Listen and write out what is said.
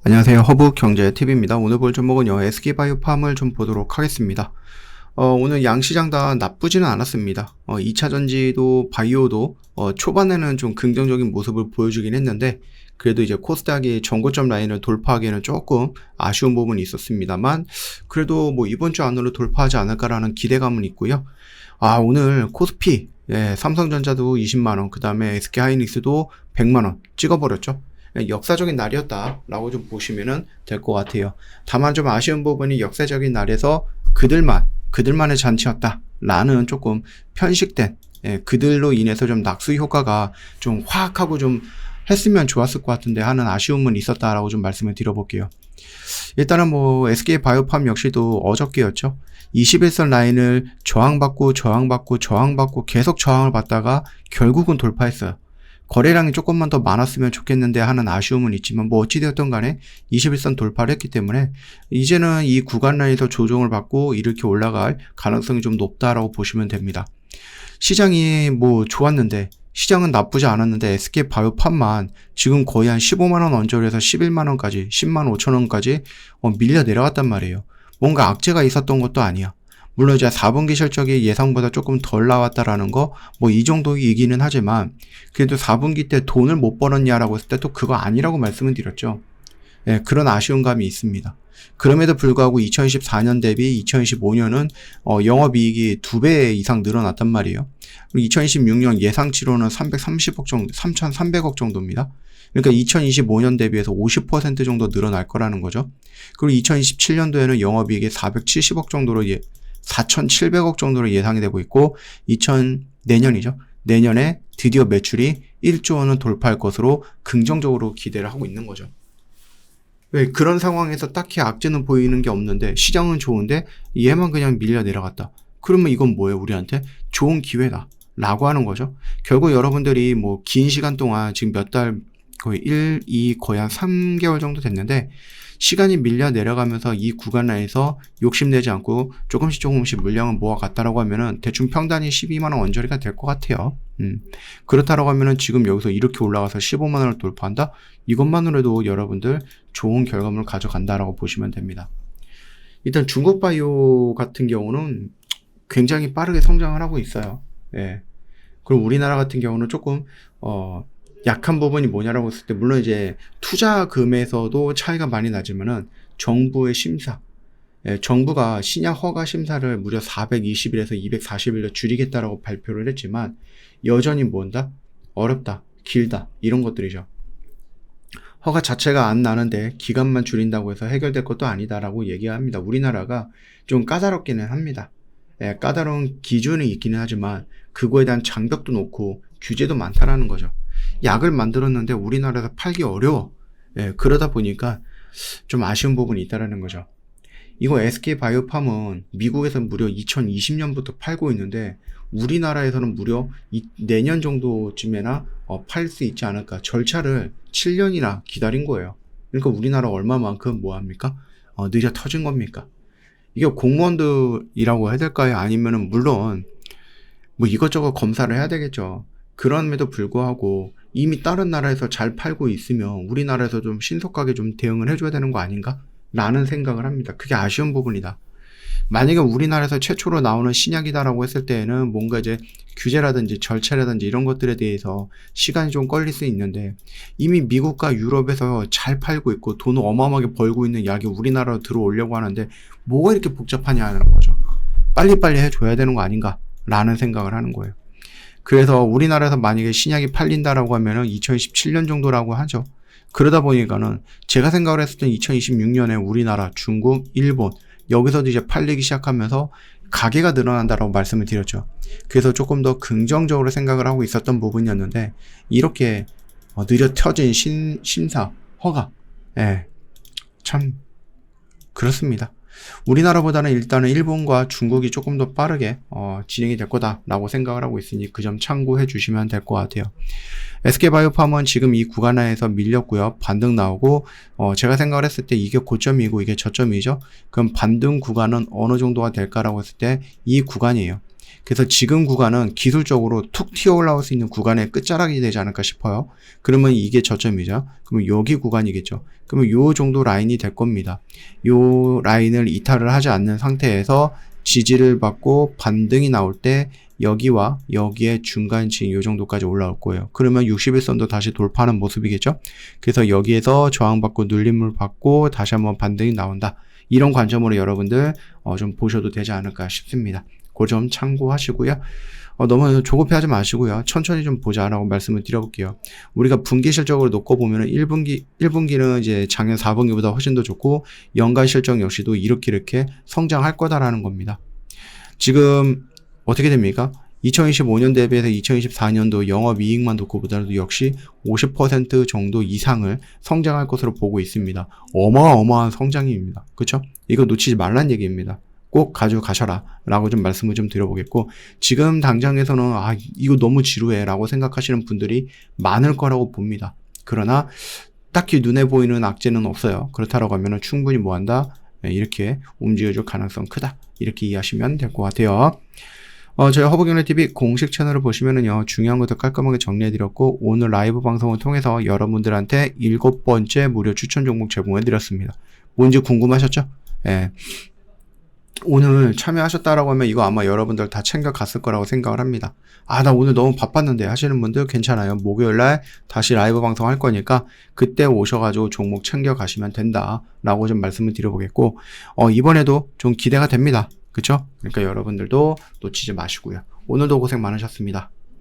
안녕하세요. 허브경제TV입니다. 오늘 볼 종목은요, SK바이오팜을 좀 보도록 하겠습니다. 오늘 양시장 다 나쁘지는 않았습니다. 2차전지도 바이오도 초반에는 좀 긍정적인 모습을 보여주긴 했는데, 그래도 이제 코스닥이 전고점 라인을 돌파하기에는 조금 아쉬운 부분이 있었습니다만, 그래도 뭐 이번 주 안으로 돌파하지 않을까라는 기대감은 있고요. 오늘 코스피, 삼성전자도 20만원, 그 다음에 SK하이닉스도 100만원 찍어버렸죠. 역사적인 날이었다라고 좀 보시면 될 것 같아요. 다만 좀 아쉬운 부분이 역사적인 날에서 그들만의 잔치였다라는 조금 편식된, 그들로 인해서 좀 낙수 효과가 좀 화학하고 좀 했으면 좋았을 것 같은데 하는 아쉬움은 있었다라고 좀 말씀을 드려볼게요. 일단은 뭐 SK바이오팜 역시도 어저께였죠. 21선 라인을 저항받고 계속 저항을 받다가 결국은 돌파했어요. 거래량이 조금만 더 많았으면 좋겠는데 하는 아쉬움은 있지만 뭐 어찌되었던 간에 21선 돌파를 했기 때문에 이제는 이 구간 라인에서 조정을 받고 이렇게 올라갈 가능성이 좀 높다라고 보시면 됩니다. 시장이 뭐 좋았는데, 시장은 나쁘지 않았는데 SK바이오팜만 지금 거의 한 15만원 언저리에서 11만원까지 10만 5천원까지 밀려 내려갔단 말이에요. 뭔가 악재가 있었던 것도 아니야. 물론 이제 4분기 실적이 예상보다 조금 덜 나왔다라는 거, 뭐 이 정도이기는 하지만, 그래도 4분기 때 돈을 못 벌었냐라고 했을 때 또 그거 아니라고 말씀을 드렸죠. 그런 아쉬운 감이 있습니다. 그럼에도 불구하고 2024년 대비 2025년은 영업이익이 2배 이상 늘어났단 말이에요. 그리고 2026년 예상치로는 330억 정도, 3,300억 정도입니다. 그러니까 2025년 대비해서 50% 정도 늘어날 거라는 거죠. 그리고 2027년도에는 영업이익이 470억 정도로 4,700억 정도로 예상이 되고 있고, 내년이죠. 내년에 드디어 매출이 1조 원을 돌파할 것으로 긍정적으로 기대를 하고 있는 거죠. 왜 그런 상황에서 딱히 악재는 보이는 게 없는데 시장은 좋은데 얘만 그냥 밀려 내려갔다. 그러면 이건 뭐예요? 우리한테 좋은 기회다 라고 하는 거죠. 결국 여러분들이 뭐 긴 시간 동안 지금 몇 달, 거의 거의 한 3개월 정도 됐는데 시간이 밀려 내려가면서 이 구간 내에서 욕심내지 않고 조금씩 물량을 모아갔다라고 하면은 대충 평단이 12만원 언저리가 될 것 같아요. 그렇다라고 하면은 지금 여기서 이렇게 올라가서 15만원을 돌파한다? 이것만으로도 여러분들 좋은 결과물을 가져간다라고 보시면 됩니다. 일단 중국 바이오 같은 경우는 굉장히 빠르게 성장을 하고 있어요. 그리고 우리나라 같은 경우는 조금, 약한 부분이 뭐냐라고 했을 때, 물론 이제 투자금에서도 차이가 많이 나지만은 정부의 심사, 정부가 신약 허가 심사를 무려 420일에서 240일로 줄이겠다라고 발표를 했지만 여전히 뭔다? 어렵다, 길다, 이런 것들이죠. 허가 자체가 안 나는데 기간만 줄인다고 해서 해결될 것도 아니다라고 얘기합니다. 우리나라가 좀 까다롭기는 합니다. 까다로운 기준이 있기는 하지만 그거에 대한 장벽도 높고 규제도 많다라는 거죠. 약을 만들었는데 우리나라에서 팔기 어려워. 그러다 보니까 좀 아쉬운 부분이 있다라는 거죠. 이거 SK바이오팜은 미국에서 무려 2020년부터 팔고 있는데 우리나라에서는 무려 내년 정도쯤에나 팔 수 있지 않을까. 절차를 7년이나 기다린 거예요. 그러니까 우리나라 얼마만큼 뭐합니까? 늦어 터진 겁니까? 이게 공무원들이라고 해야 될까요? 아니면은 물론 뭐 이것저것 검사를 해야 되겠죠. 그럼에도 불구하고 이미 다른 나라에서 잘 팔고 있으면 우리나라에서 좀 신속하게 좀 대응을 해줘야 되는 거 아닌가? 라는 생각을 합니다. 그게 아쉬운 부분이다. 만약에 우리나라에서 최초로 나오는 신약이다라고 했을 때에는 뭔가 이제 규제라든지 절차라든지 이런 것들에 대해서 시간이 좀 걸릴 수 있는데 이미 미국과 유럽에서 잘 팔고 있고 돈을 어마어마하게 벌고 있는 약이 우리나라로 들어오려고 하는데 뭐가 이렇게 복잡하냐는 거죠. 빨리빨리 해줘야 되는 거 아닌가? 라는 생각을 하는 거예요. 그래서 우리나라에서 만약에 신약이 팔린다라고 하면은 2027년 정도라고 하죠. 그러다 보니까는 제가 생각을 했을 때 2026년에 우리나라, 중국, 일본 여기서도 이제 팔리기 시작하면서 가게가 늘어난다라고 말씀을 드렸죠. 그래서 조금 더 긍정적으로 생각을 하고 있었던 부분이었는데 이렇게 느려 터진 심사, 허가, 참 그렇습니다. 우리나라보다는 일단은 일본과 중국이 조금 더 빠르게 진행이 될 거다라고 생각을 하고 있으니 그 점 참고해 주시면 될 것 같아요. SK바이오팜은 지금 이 구간 내에서 밀렸고요. 반등 나오고 제가 생각을 했을 때 이게 고점이고 이게 저점이죠. 그럼 반등 구간은 어느 정도가 될까라고 했을 때 이 구간이에요. 그래서 지금 구간은 기술적으로 툭 튀어 올라올 수 있는 구간의 끝자락이 되지 않을까 싶어요. 그러면 이게 저점이죠. 그러면 여기 구간이겠죠. 그러면 요 정도 라인이 될 겁니다. 요 라인을 이탈을 하지 않는 상태에서 지지를 받고 반등이 나올 때 여기와 여기에 중간층 요 정도까지 올라올 거예요. 그러면 60일선도 다시 돌파하는 모습이겠죠. 그래서 여기에서 저항받고 눌림을 받고 다시 한번 반등이 나온다. 이런 관점으로 여러분들 좀 보셔도 되지 않을까 싶습니다. 그 점 참고하시고요. 너무 조급해하지 마시고요. 천천히 좀 보자라고 말씀을 드려볼게요. 우리가 분기 실적으로 놓고 보면은 1분기는 이제 작년 4분기보다 훨씬 더 좋고 연간 실적 역시도 이렇게 성장할 거다라는 겁니다. 지금 어떻게 됩니까? 2025년 대비해서 2024년도 영업이익만 놓고 보더라도 역시 50% 정도 이상을 성장할 것으로 보고 있습니다. 어마어마한 성장입니다. 그렇죠? 이거 놓치지 말란 얘기입니다. 꼭 가져가셔라 라고 좀 말씀을 좀 드려보겠고, 지금 당장에서는 이거 너무 지루해 라고 생각하시는 분들이 많을 거라고 봅니다. 그러나 딱히 눈에 보이는 악재는 없어요. 그렇다라고 하면 충분히 뭐한다? 이렇게 움직여줄 가능성 크다, 이렇게 이해하시면 될 것 같아요. 저희 허브경제TV 공식 채널을 보시면은요, 중요한 것들 깔끔하게 정리해드렸고, 오늘 라이브 방송을 통해서 여러분들한테 7번째 무료 추천 종목 제공해드렸습니다. 뭔지 궁금하셨죠? 예. 오늘 참여하셨다라고 하면 이거 아마 여러분들 다 챙겨갔을 거라고 생각을 합니다. 나 오늘 너무 바빴는데 하시는 분들 괜찮아요. 목요일날 다시 라이브 방송 할 거니까 그때 오셔가지고 종목 챙겨가시면 된다라고 좀 말씀을 드려보겠고, 이번에도 좀 기대가 됩니다. 그쵸? 그러니까 여러분들도 놓치지 마시고요. 오늘도 고생 많으셨습니다.